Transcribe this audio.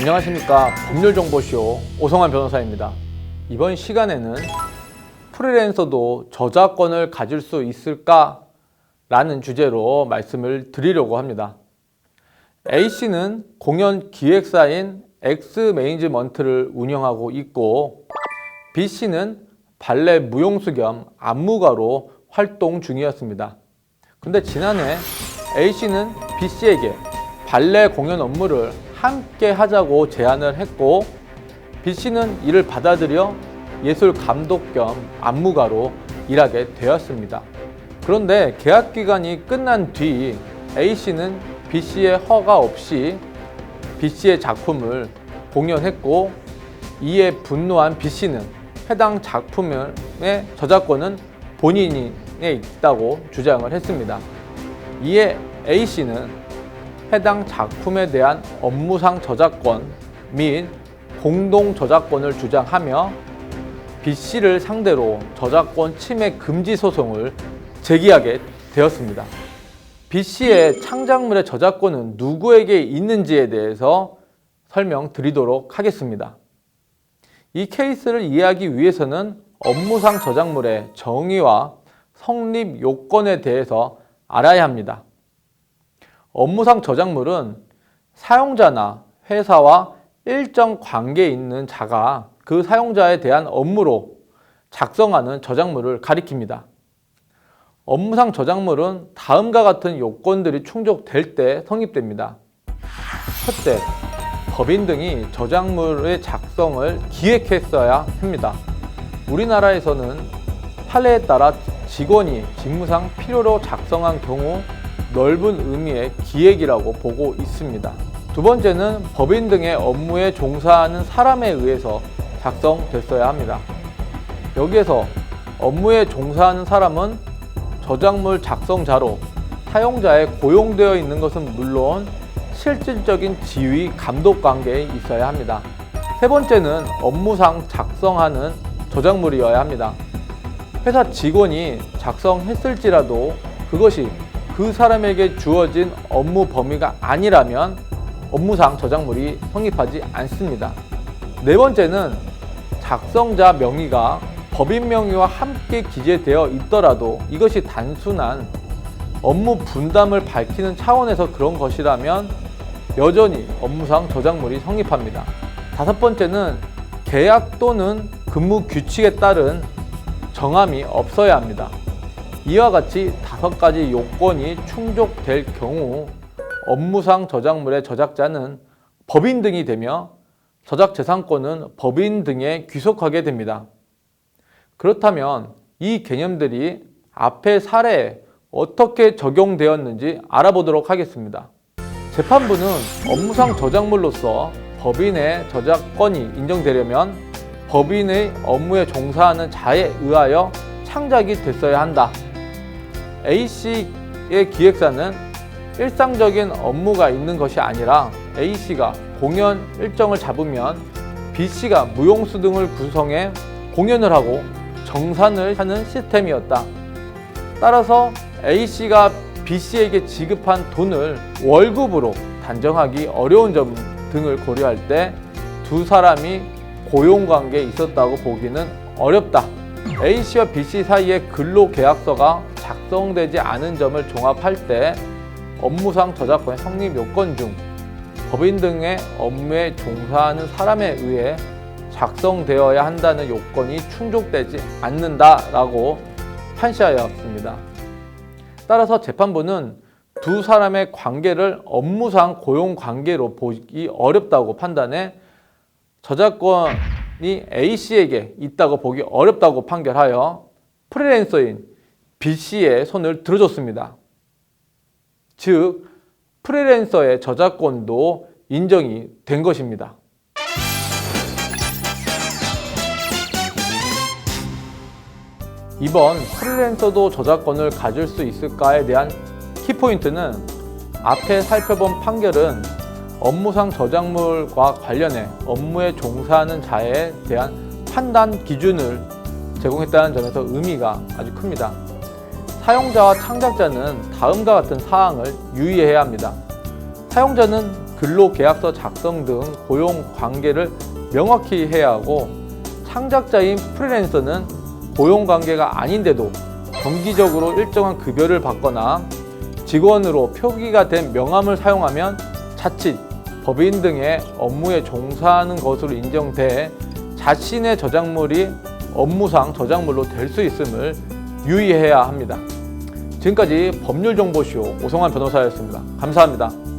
안녕하십니까. 법률정보쇼 오성환 변호사입니다. 이번 시간에는 프리랜서도 저작권을 가질 수 있을까? 라는 주제로 말씀을 드리려고 합니다. A씨는 공연 기획사인 엑스매니지먼트를 운영하고 있고 B씨는 발레 무용수 겸 안무가로 활동 중이었습니다. 근데 지난해 A씨는 B씨에게 발레 공연 업무를 함께 하자고 제안을 했고 B씨는 이를 받아들여 예술 감독 겸 안무가로 일하게 되었습니다. 그런데 계약 기간이 끝난 뒤 A씨는 B씨의 허가 없이 B씨의 작품을 공연했고 이에 분노한 B씨는 해당 작품의 저작권은 본인에 있다고 주장을 했습니다. 이에 A씨는 해당 작품에 대한 업무상 저작권 및 공동 저작권을 주장하며 B씨를 상대로 저작권 침해 금지 소송을 제기하게 되었습니다. B씨의 창작물의 저작권은 누구에게 있는지에 대해서 설명드리도록 하겠습니다. 이 케이스를 이해하기 위해서는 업무상 저작물의 정의와 성립 요건에 대해서 알아야 합니다. 업무상 저작물은 사용자나 회사와 일정 관계에 있는 자가 그 사용자에 대한 업무로 작성하는 저작물을 가리킵니다. 업무상 저작물은 다음과 같은 요건들이 충족될 때 성립됩니다. 첫째, 법인 등이 저작물의 작성을 기획했어야 합니다. 우리나라에서는 판례에 따라 직원이 직무상 필요로 작성한 경우 넓은 의미의 기획이라고 보고 있습니다. 두 번째는 법인 등의 업무에 종사하는 사람에 의해서 작성됐어야 합니다. 여기에서 업무에 종사하는 사람은 저작물 작성자로 사용자에 고용되어 있는 것은 물론 실질적인 지휘, 감독 관계에 있어야 합니다. 세 번째는 업무상 작성하는 저작물이어야 합니다. 회사 직원이 작성했을지라도 그것이 그 사람에게 주어진 업무 범위가 아니라면 업무상 저작물이 성립하지 않습니다. 네 번째는 작성자 명의가 법인 명의와 함께 기재되어 있더라도 이것이 단순한 업무 분담을 밝히는 차원에서 그런 것이라면 여전히 업무상 저작물이 성립합니다. 다섯 번째는 계약 또는 근무 규칙에 따른 정함이 없어야 합니다. 이와 같이 5가지 요건이 충족될 경우 업무상 저작물의 저작자는 법인 등이 되며 저작재산권은 법인 등에 귀속하게 됩니다. 그렇다면 이 개념들이 앞의 사례에 어떻게 적용되었는지 알아보도록 하겠습니다. 재판부는 업무상 저작물로서 법인의 저작권이 인정되려면 법인의 업무에 종사하는 자에 의하여 창작이 됐어야 한다. A씨의 기획사는 일상적인 업무가 있는 것이 아니라 A씨가 공연 일정을 잡으면 B씨가 무용수 등을 구성해 공연을 하고 정산을 하는 시스템이었다. 따라서 A씨가 B씨에게 지급한 돈을 월급으로 단정하기 어려운 점 등을 고려할 때 두 사람이 고용관계에 있었다고 보기는 어렵다. A씨와 B씨 사이에 근로계약서가 작성되지 않은 점을 종합할 때 업무상 저작권의 성립 요건 중 법인 등의 업무에 종사하는 사람에 의해 작성되어야 한다는 요건이 충족되지 않는다라고 판시하였습니다. 따라서 재판부는 두 사람의 관계를 업무상 고용관계로 보기 어렵다고 판단해 저작권이 A씨에게 있다고 보기 어렵다고 판결하여 프리랜서인 B씨의 손을 들어줬습니다. 즉, 프리랜서의 저작권도 인정이 된 것입니다. 이번 프리랜서도 저작권을 가질 수 있을까에 대한 키포인트는 앞에 살펴본 판결은 업무상 저작물과 관련해 업무에 종사하는 자에 대한 판단 기준을 제공했다는 점에서 의미가 아주 큽니다. 사용자와 창작자는 다음과 같은 사항을 유의해야 합니다. 사용자는 근로계약서 작성 등 고용 관계를 명확히 해야 하고, 창작자인 프리랜서는 고용 관계가 아닌데도 정기적으로 일정한 급여를 받거나 직원으로 표기가 된 명함을 사용하면 자칫 법인 등의 업무에 종사하는 것으로 인정돼 자신의 저작물이 업무상 저작물로 될 수 있음을 유의해야 합니다. 지금까지 법률정보쇼 오성환 변호사였습니다. 감사합니다.